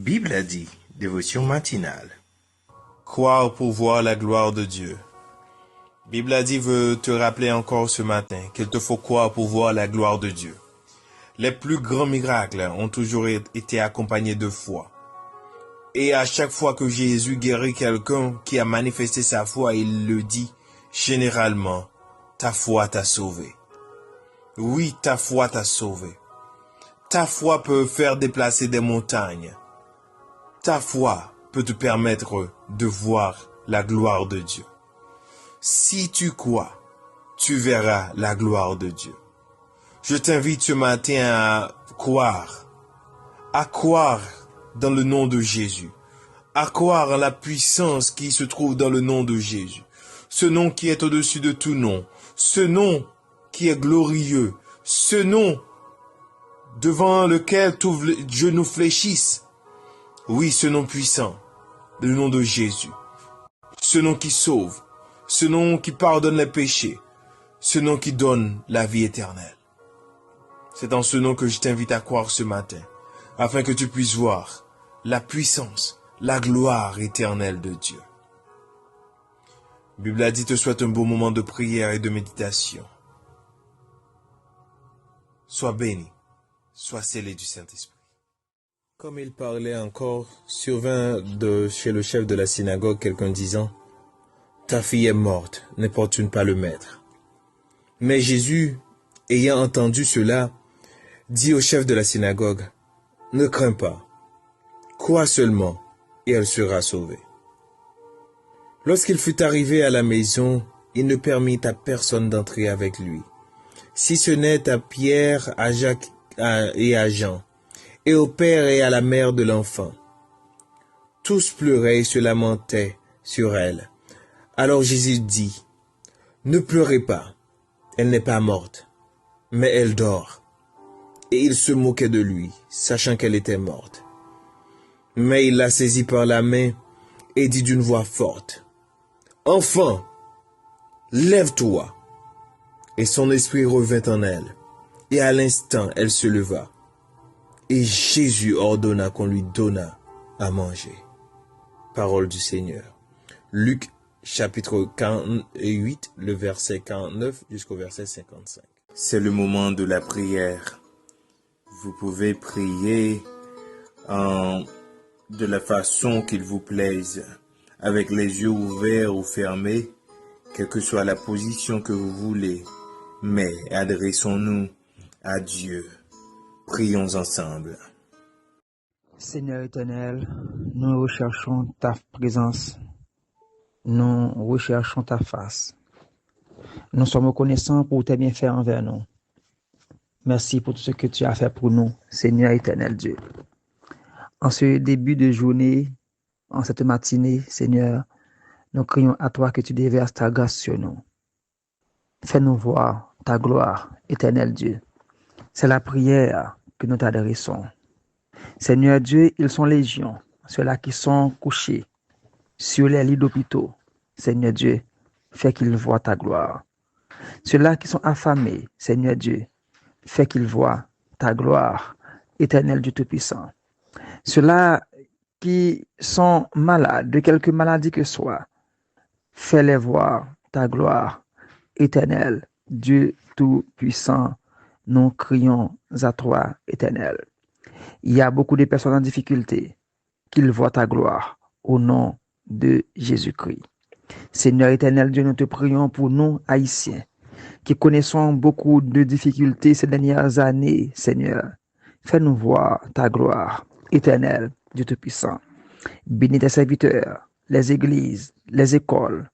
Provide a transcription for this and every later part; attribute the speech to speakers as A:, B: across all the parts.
A: Bible a dit, dévotion matinale.
B: Croire pour voir la gloire de Dieu. Bible a dit veut te rappeler encore ce matin qu'il te faut croire pour voir la gloire de Dieu. Les plus grands miracles ont toujours été accompagnés de foi. Et à chaque fois que Jésus guérit quelqu'un qui a manifesté sa foi, il le dit généralement, ta foi t'a sauvé. Oui, ta foi t'a sauvé. Ta foi peut faire déplacer des montagnes. Ta foi peut te permettre de voir la gloire de Dieu. Si tu crois, tu verras la gloire de Dieu. Je t'invite ce matin à croire dans le nom de Jésus, à croire en la puissance qui se trouve dans le nom de Jésus, ce nom qui est au-dessus de tout nom, ce nom qui est glorieux, ce nom devant lequel tous les genoux fléchissent. Oui, ce nom puissant, le nom de Jésus, ce nom qui sauve, ce nom qui pardonne les péchés, ce nom qui donne la vie éternelle. C'est dans ce nom que je t'invite à croire ce matin, afin que tu puisses voir la puissance, la gloire éternelle de Dieu. La Bible a dit te souhaite un beau moment de prière et de méditation. Sois béni, sois scellé du Saint-Esprit. Comme il parlait encore, survint chez le chef de la synagogue quelqu'un disant, « Ta fille est morte, n'importune pas le maître. » Mais Jésus, ayant entendu cela, dit au chef de la synagogue, « Ne crains pas, crois seulement, et elle sera sauvée. » Lorsqu'il fut arrivé à la maison, il ne permit à personne d'entrer avec lui, si ce n'est à Pierre, à Jacques et à Jean, et au père et à la mère de l'enfant. Tous pleuraient et se lamentaient sur elle. Alors Jésus dit, « Ne pleurez pas, elle n'est pas morte, mais elle dort. » Et il se moquait de lui, sachant qu'elle était morte. Mais il la saisit par la main et dit d'une voix forte, « Enfant, lève-toi. » Et son esprit revint en elle, et à l'instant elle se leva. Et Jésus ordonna qu'on lui donnât à manger. Parole du Seigneur. Luc chapitre 48, le verset 49 jusqu'au verset 55.
A: C'est le moment de la prière. Vous pouvez prier de la façon qu'il vous plaise, avec les yeux ouverts ou fermés, quelle que soit la position que vous voulez. Mais adressons-nous à Dieu. Prions ensemble.
C: Seigneur éternel, nous recherchons ta présence, nous recherchons ta face. Nous sommes reconnaissants pour tes bienfaits envers nous. Merci pour tout ce que tu as fait pour nous, Seigneur éternel Dieu. En ce début de journée, en cette matinée, Seigneur, nous crions à toi que tu déverses ta grâce sur nous. Fais-nous voir ta gloire, éternel Dieu. C'est la prière que nous t'adressons. Seigneur Dieu, ils sont légions, ceux-là qui sont couchés sur les lits d'hôpitaux. Seigneur Dieu, fais qu'ils voient ta gloire. Ceux-là qui sont affamés, Seigneur Dieu, fais qu'ils voient ta gloire, éternel Dieu Tout-Puissant. Ceux-là qui sont malades, de quelque maladie que soit, fais-les voir ta gloire, éternel Dieu Tout-Puissant. Nous crions à toi, éternel. Il y a beaucoup de personnes en difficulté, qu'ils voient ta gloire au nom de Jésus-Christ. Seigneur éternel Dieu, nous te prions pour nous, Haïtiens, qui connaissons beaucoup de difficultés ces dernières années, Seigneur. Fais-nous voir ta gloire, éternel Dieu Tout-Puissant. Bénis tes serviteurs, les églises, les écoles.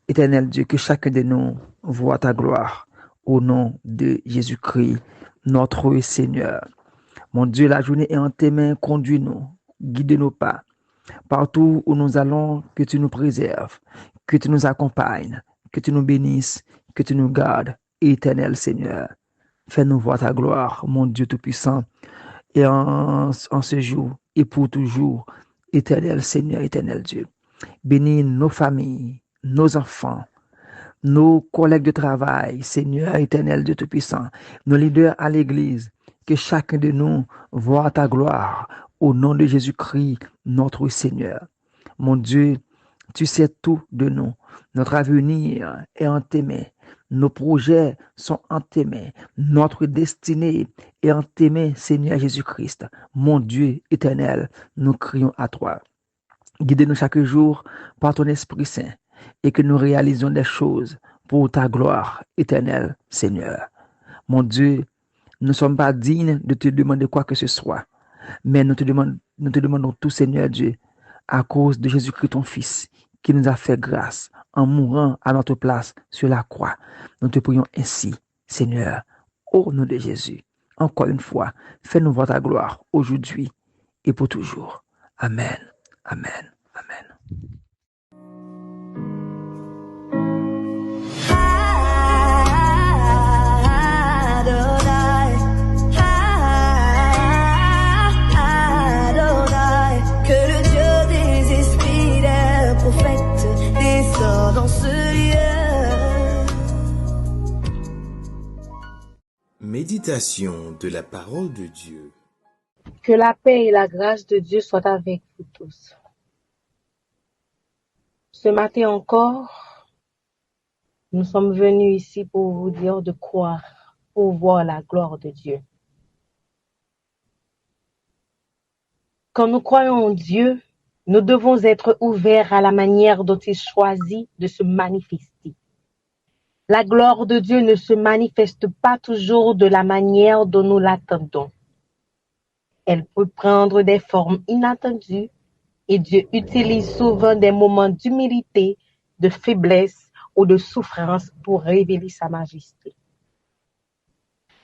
C: Éternel Dieu, que chacun de nous voit ta gloire au nom de Jésus-Christ, notre Seigneur. Mon Dieu, la journée est en tes mains, conduis-nous, guide nos pas. Partout où nous allons, que tu nous préserves, que tu nous accompagnes, que tu nous bénisses, que tu nous gardes, éternel Seigneur. Fais-nous voir ta gloire, mon Dieu Tout-Puissant, et en ce jour et pour toujours, éternel Seigneur, éternel Dieu. Bénis nos familles, nos enfants, nos collègues de travail, Seigneur éternel Dieu Tout-Puissant, nos leaders à l'église, que chacun de nous voit ta gloire au nom de Jésus-Christ, notre Seigneur. Mon Dieu, tu sais tout de nous. Notre avenir est en tes mains. Nos projets sont en tes mains. Notre destinée est en tes mains, Seigneur Jésus-Christ. Mon Dieu éternel, nous crions à toi. Guide-nous chaque jour par ton Esprit Saint et que nous réalisions des choses pour ta gloire éternelle, Seigneur. Mon Dieu, nous ne sommes pas dignes de te demander quoi que ce soit, mais nous te demandons tout, Seigneur Dieu, à cause de Jésus-Christ, ton Fils, qui nous a fait grâce en mourant à notre place sur la croix. Nous te prions ainsi, Seigneur, au nom de Jésus. Encore une fois, fais-nous voir ta gloire aujourd'hui et pour toujours. Amen. Amen. Amen.
D: Dans ce lieu.
A: Méditation de la parole de Dieu.
E: Que la paix et la grâce de Dieu soient avec vous tous. Ce matin encore, nous sommes venus ici pour vous dire de croire, pour voir la gloire de Dieu. Quand nous croyons en Dieu, nous devons être ouverts à la manière dont il choisit de se manifester. La gloire de Dieu ne se manifeste pas toujours de la manière dont nous l'attendons. Elle peut prendre des formes inattendues et Dieu utilise souvent des moments d'humilité, de faiblesse ou de souffrance pour révéler sa majesté.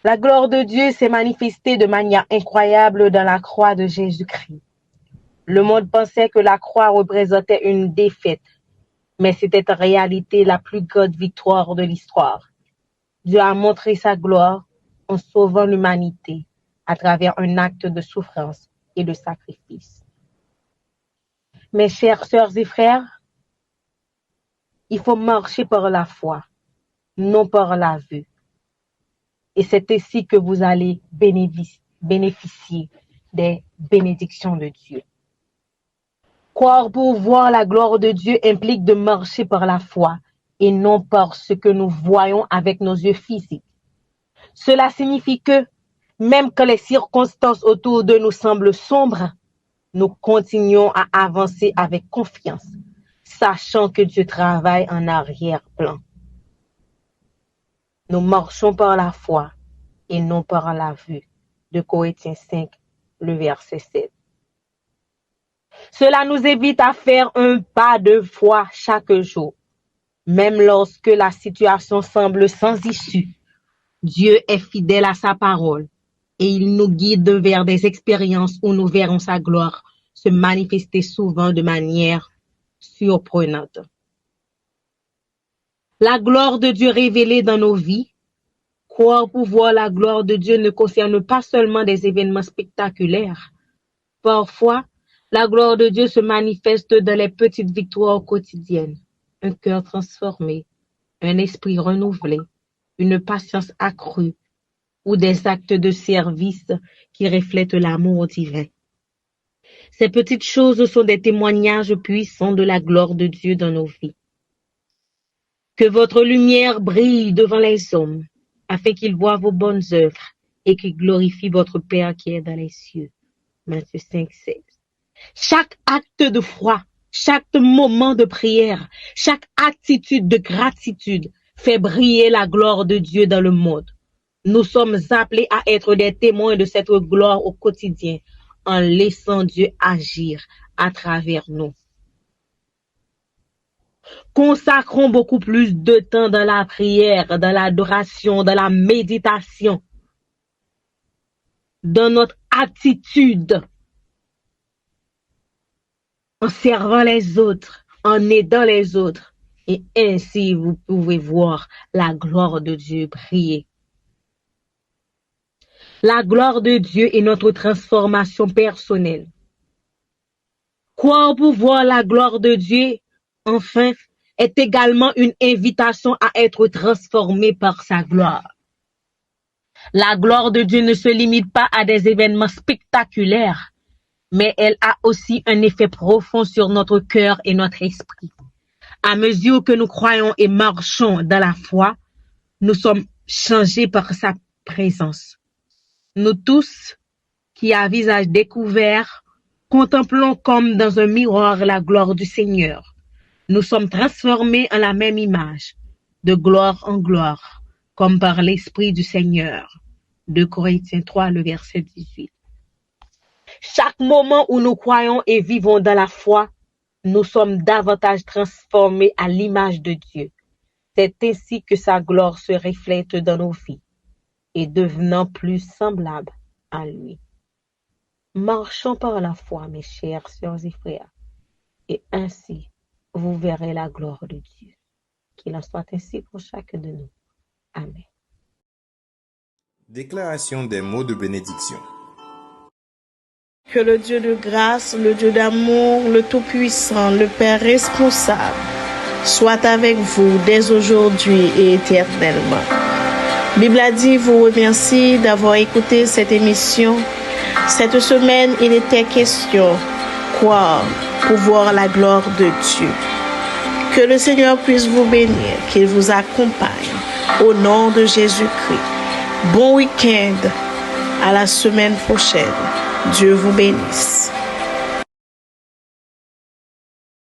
E: La gloire de Dieu s'est manifestée de manière incroyable dans la croix de Jésus-Christ. Le monde pensait que la croix représentait une défaite, mais c'était en réalité la plus grande victoire de l'histoire. Dieu a montré sa gloire en sauvant l'humanité à travers un acte de souffrance et de sacrifice. Mes chères sœurs et frères, il faut marcher par la foi, non par la vue. Et c'est ainsi que vous allez bénéficier des bénédictions de Dieu. Croire pour voir la gloire de Dieu implique de marcher par la foi et non par ce que nous voyons avec nos yeux physiques. Cela signifie que, même quand les circonstances autour de nous semblent sombres, nous continuons à avancer avec confiance, sachant que Dieu travaille en arrière-plan. Nous marchons par la foi et non par la vue. 2 Corinthiens 5, le verset 7. Cela nous évite à faire un pas de foi chaque jour. Même lorsque la situation semble sans issue, Dieu est fidèle à sa parole et il nous guide vers des expériences où nous verrons sa gloire se manifester souvent de manière surprenante. La gloire de Dieu révélée dans nos vies. Croire pour voir la gloire de Dieu ne concerne pas seulement des événements spectaculaires. Parfois, la gloire de Dieu se manifeste dans les petites victoires quotidiennes. Un cœur transformé, un esprit renouvelé, une patience accrue ou des actes de service qui reflètent l'amour divin. Ces petites choses sont des témoignages puissants de la gloire de Dieu dans nos vies. Que votre lumière brille devant les hommes, afin qu'ils voient vos bonnes œuvres et qu'ils glorifient votre Père qui est dans les cieux. Matthieu 5:16. Chaque acte de foi, chaque moment de prière, chaque attitude de gratitude fait briller la gloire de Dieu dans le monde. Nous sommes appelés à être des témoins de cette gloire au quotidien en laissant Dieu agir à travers nous. Consacrons beaucoup plus de temps dans la prière, dans l'adoration, dans la méditation, dans notre attitude, en servant les autres, en aidant les autres. Et ainsi, vous pouvez voir la gloire de Dieu briller. La gloire de Dieu est notre transformation personnelle. Croire pour voir la gloire de Dieu, enfin, est également une invitation à être transformé par sa gloire. La gloire de Dieu ne se limite pas à des événements spectaculaires, mais elle a aussi un effet profond sur notre cœur et notre esprit. À mesure que nous croyons et marchons dans la foi, nous sommes changés par sa présence. Nous tous, qui à visage découvert, contemplons comme dans un miroir la gloire du Seigneur. Nous sommes transformés en la même image, de gloire en gloire, comme par l'Esprit du Seigneur. 2 Corinthiens 3, le verset 18. Chaque moment où nous croyons et vivons dans la foi, nous sommes davantage transformés à l'image de Dieu. C'est ainsi que sa gloire se reflète dans nos vies et devenant plus semblables à lui. Marchons par la foi, mes chers sœurs et frères, et ainsi vous verrez la gloire de Dieu. Qu'il en soit ainsi pour chacun de nous. Amen.
A: Déclaration des mots de bénédiction.
F: Que le Dieu de grâce, le Dieu d'amour, le Tout-Puissant, le Père responsable, soit avec vous dès aujourd'hui et éternellement. Bible a dit, vous remercie d'avoir écouté cette émission. Cette semaine, il était question, croire pour voir la gloire de Dieu. Que le Seigneur puisse vous bénir, qu'il vous accompagne. Au nom de Jésus-Christ. Bon week-end. À la semaine prochaine. Dieu vous bénisse.